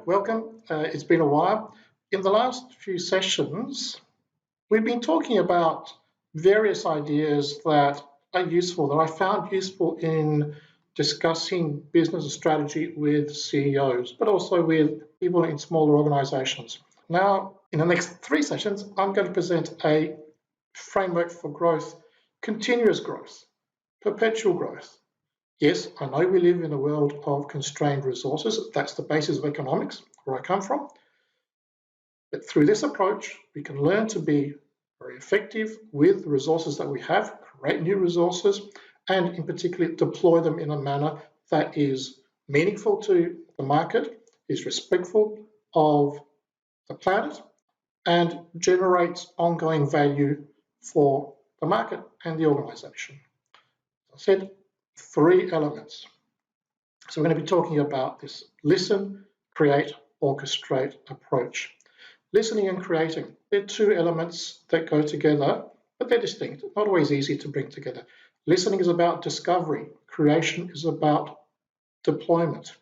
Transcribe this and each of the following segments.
welcome. It's been a while. In the last few sessions, we've been talking about various ideas that are useful, that I found useful in discussing business strategy with CEOs, but also with people in smaller organizations. Now, in the next 3 sessions, I'm going to present a framework for growth, continuous growth, perpetual growth. Yes, I know we live in a world of constrained resources. That's the basis of economics, where I come from. But through this approach, we can learn to be very effective with the resources that we have, create new resources, and in particular, deploy them in a manner that is meaningful to the market, is respectful of the planet, and generates ongoing value for the market and the organization. As I said, 3 elements. So we're going to be talking about this listen, create, orchestrate approach. Listening and creating, they're 2 elements that go together, but they're distinct, not always easy to bring together. Listening is about discovery. Creation is about deployment.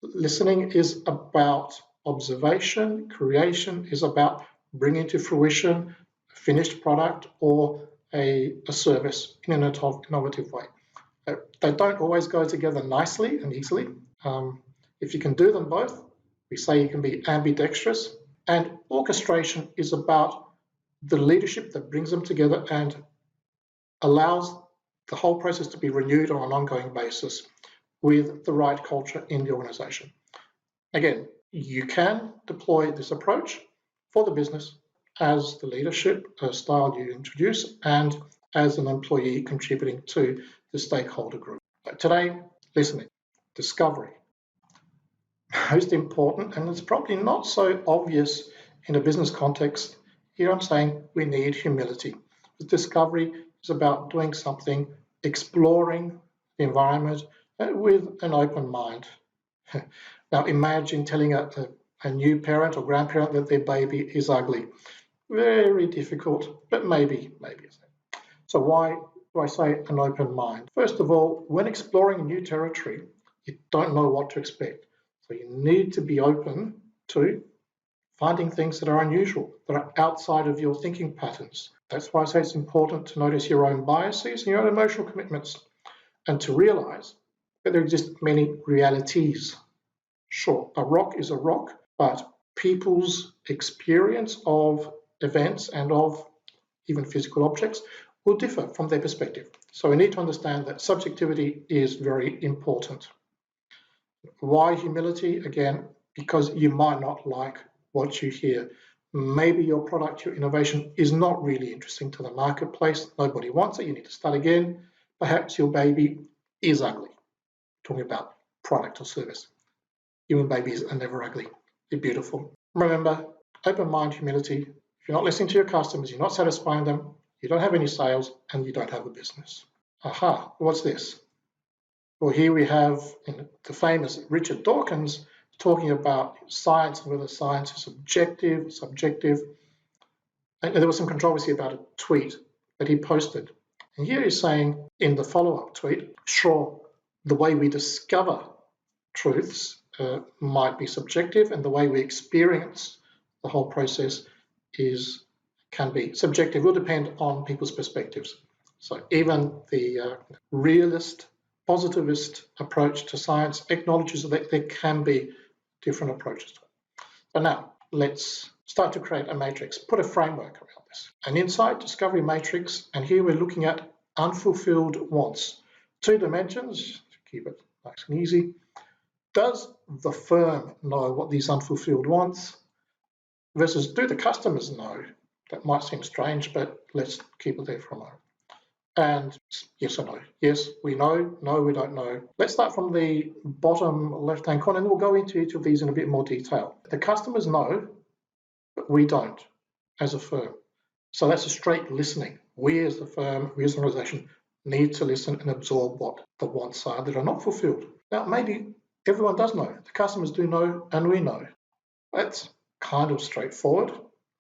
Listening is about observation. Creation is about bringing to fruition a finished product or a service in an innovative way. They don't always go together nicely and easily. If you can do them both, we say you can be ambidextrous. And orchestration is about the leadership that brings them together and allows the whole process to be renewed on an ongoing basis with the right culture in the organization. Again, you can deploy this approach for the business as the leadership style you introduce and as an employee contributing to the stakeholder group. But today, listening, discovery. Most important, and it's probably not so obvious in a business context, here I'm saying we need humility. With discovery, it's about doing something, exploring the environment with an open mind. Now imagine telling a new parent or grandparent that their baby is ugly. Very difficult, but maybe. So why do I say an open mind? First of all, when exploring new territory, you don't know what to expect. So you need to be open to finding things that are unusual, that are outside of your thinking patterns. That's why I say it's important to notice your own biases and your own emotional commitments and to realize that there exist many realities. Sure, a rock is a rock, but people's experience of events and of even physical objects will differ from their perspective. So we need to understand that subjectivity is very important. Why humility? Again, because you might not like what you hear. Maybe your product, your innovation is not really interesting to the marketplace. Nobody wants it. You need to start again. Perhaps your baby is ugly. Talking about product or service. Human babies are never ugly. They're beautiful. Remember, open mind, humility. If you're not listening to your customers, you're not satisfying them, you don't have any sales, and you don't have a business. Aha, what's this? Well, here we have the famous Richard Dawkins talking about science and whether science is objective, subjective. And there was some controversy about a tweet that he posted. And here he's saying in the follow-up tweet, sure, the way we discover truths might be subjective, and the way we experience the whole process can be subjective. It will depend on people's perspectives. So even the realist, positivist approach to science acknowledges that there can be different approaches to it. So now let's start to create a matrix, put a framework around this. An insight discovery matrix, and here we're looking at unfulfilled wants. 2 dimensions to keep it nice and easy. Does the firm know what these unfulfilled wants versus do the customers know? That might seem strange, but let's keep it there for a moment. And yes or no? Yes, we know. No, we don't know. Let's start from the bottom left-hand corner, and we'll go into each of these in a bit more detail. The customers know, but we don't as a firm. So that's a straight listening. We as the firm, we as an organization, need to listen and absorb what the wants are that are not fulfilled. Now, maybe everyone does know. The customers do know, and we know. That's kind of straightforward,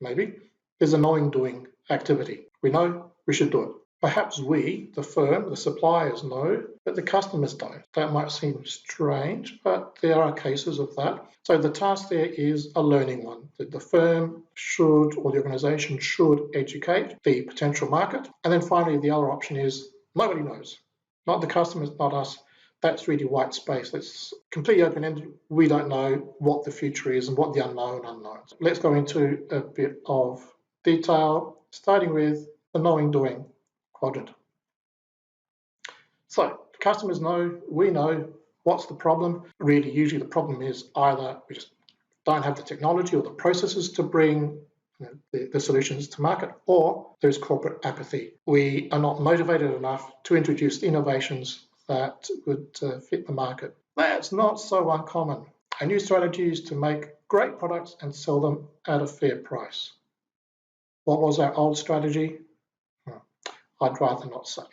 maybe. There's a knowing doing activity. We know we should do it. Perhaps we, the firm, the suppliers know, but the customers don't. That might seem strange, but there are cases of that. So the task there is a learning one, that the firm should, or the organisation should educate the potential market. And then finally, the other option is nobody knows. Not the customers, not us. That's really white space. That's completely open-ended. We don't know what the future is and what the unknown unknowns. Let's go into a bit of detail, starting with the knowing doing quadrant. So customers know, we know what's the problem. Really, usually the problem is either we just don't have the technology or the processes to bring the solutions to market, or there's corporate apathy. We are not motivated enough to introduce innovations that would fit the market. That's not so uncommon. A new strategy is to make great products and sell them at a fair price. What was our old strategy? I'd rather not say.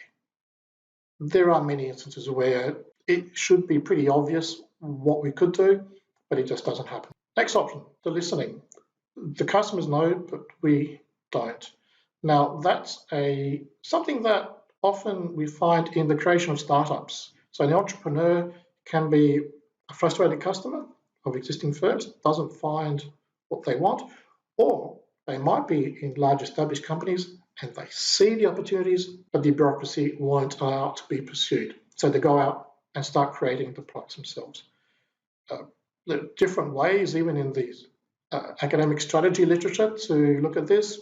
There are many instances where it should be pretty obvious what we could do, but it just doesn't happen. Next option, the listening. The customers know, but we don't. Now, that's something that often we find in the creation of startups. So the entrepreneur can be a frustrated customer of existing firms, doesn't find what they want, or they might be in large established companies and they see the opportunities, but the bureaucracy won't allow it to be pursued. So they go out and start creating the products themselves. There are different ways, even in these academic strategy literature, to look at this.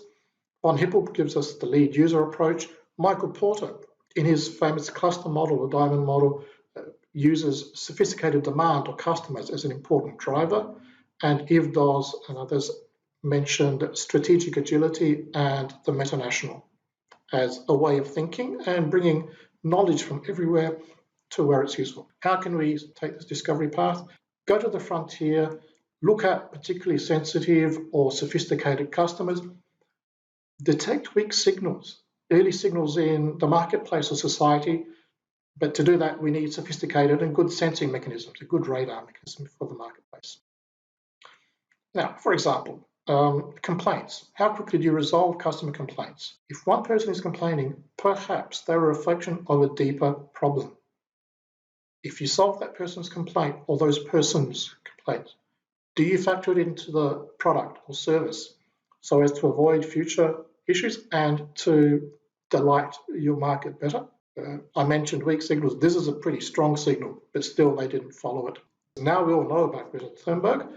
Von Hippel gives us the lead user approach. Michael Porter, in his famous cluster model, the diamond model, uses sophisticated demand or customers as an important driver. And Yves Dawes and others mentioned strategic agility and the metanational as a way of thinking and bringing knowledge from everywhere to where it's useful. How can we take this discovery path? Go to the frontier, look at particularly sensitive or sophisticated customers, detect weak signals, early signals in the marketplace or society, but to do that we need sophisticated and good sensing mechanisms, a good radar mechanism for the marketplace. Now, for example, complaints. How quickly do you resolve customer complaints? If one person is complaining, perhaps they're a reflection of a deeper problem. If you solve that person's complaint or those persons' complaints, do you factor it into the product or service so as to avoid future issues and to delight your market better? I mentioned weak signals. This is a pretty strong signal, but still they didn't follow it. Now we all know about Greta Thunberg.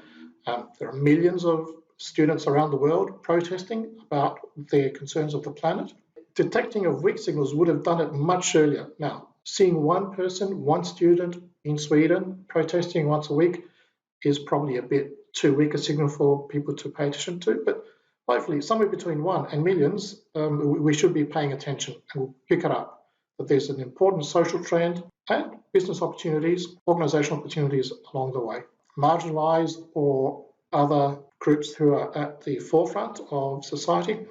There are millions of students around the world protesting about their concerns of the planet. Detecting of weak signals would have done it much earlier. Now, seeing one person, one student in Sweden protesting once a week is probably a bit too weak a signal for people to pay attention to, but hopefully somewhere between 1 and millions, we should be paying attention and we'll pick it up, that there's an important social trend and business opportunities, organizational opportunities along the way. Marginalized or other groups who are at the forefront of society.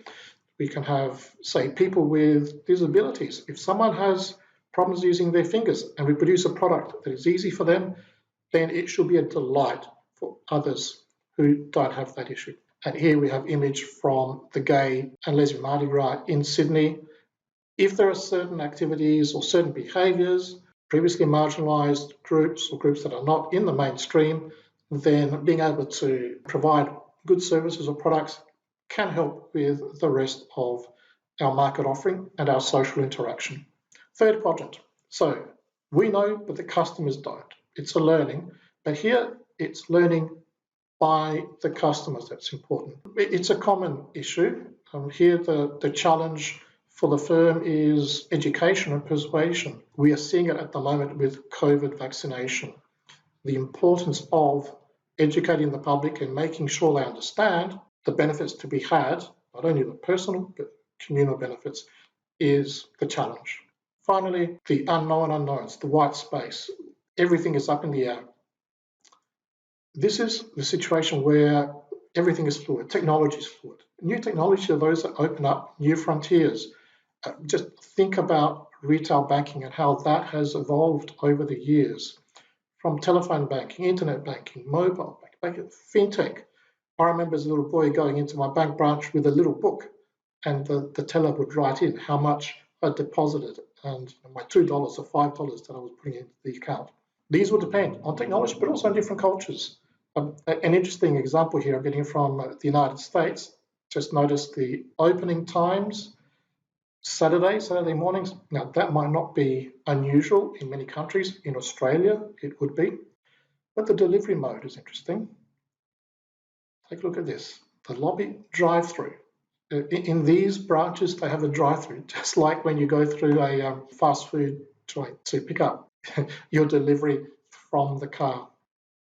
We can have, say, people with disabilities. If someone has problems using their fingers and we produce a product that is easy for them, then it should be a delight for others who don't have that issue. And here we have image from the gay and lesbian Mardi Gras in Sydney. If there are certain activities or certain behaviours, previously marginalised groups or groups that are not in the mainstream, then being able to provide good services or products can help with the rest of our market offering and our social interaction. Third quadrant. So we know, but the customers don't. It's a learning, but here it's learning by the customers that's important. It's a common issue. Here the challenge for the firm is education and persuasion. We are seeing it at the moment with COVID vaccination. The importance of educating the public and making sure they understand the benefits to be had, not only the personal but communal benefits, is the challenge. Finally, the unknown unknowns, the white space. Everything is up in the air. This is the situation where everything is fluid, technology is fluid. New technology are those that open up new frontiers. Just think about retail banking and how that has evolved over the years. From telephone banking, internet banking, mobile banking, fintech. I remember as a little boy going into my bank branch with a little book and the teller would write in how much deposited and my $2 or $5 that I was putting into the account. These will depend on technology, but also on different cultures. An interesting example here I'm getting from the United States. Just notice the opening times, Saturday mornings. Now, that might not be unusual in many countries. In Australia, it would be. But the delivery mode is interesting. Take a look at this. The lobby drive-through. In these branches, they have a drive-through, just like when you go through a fast food joint to pick up your delivery from the car.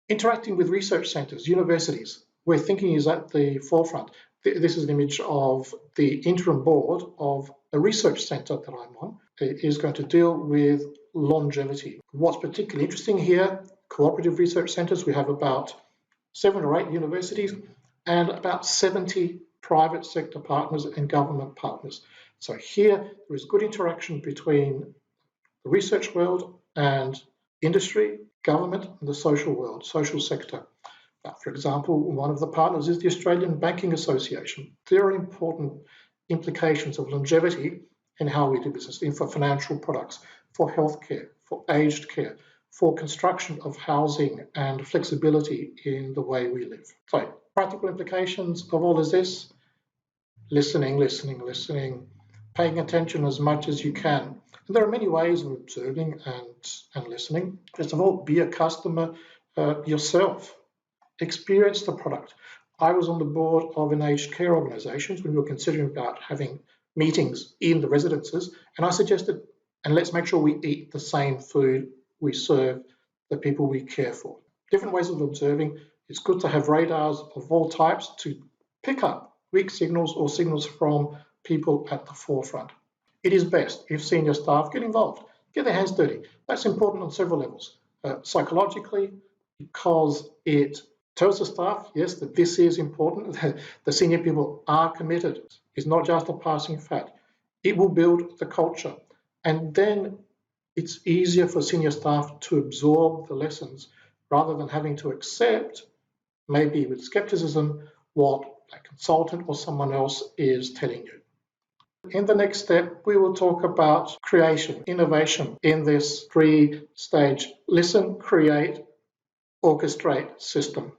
Interacting with research centres, universities, where thinking is at the forefront. This is an image of the interim board of a research centre that I'm on. It is going to deal with longevity. What's particularly interesting here, cooperative research centres, we have about 7 or 8 universities and about 70 private sector partners and government partners. So here there is good interaction between the research world and industry, government, and the social world, social sector. For example, one of the partners is the Australian Banking Association. There are important implications of longevity in how we do business, for financial products, for healthcare, for aged care, for construction of housing and flexibility in the way we live. So, practical implications of all of this: listening, paying attention as much as you can. And there are many ways of observing and listening. First of all, be a customer yourself. Experience the product. I was on the board of an aged care organisation when we were considering about having meetings in the residences, and I suggested, and let's make sure we eat the same food we serve the people we care for. Different ways of observing. It's good to have radars of all types to pick up weak signals or signals from people at the forefront. It is best if senior staff get involved, get their hands dirty. That's important on several levels. Psychologically, because it tells the staff, yes, that this is important. The senior people are committed. It's not just a passing fad. It will build the culture. And then it's easier for senior staff to absorb the lessons rather than having to accept, maybe with skepticism, what a consultant or someone else is telling you. In the next step, we will talk about creation, innovation in this 3-stage listen, create, orchestrate system.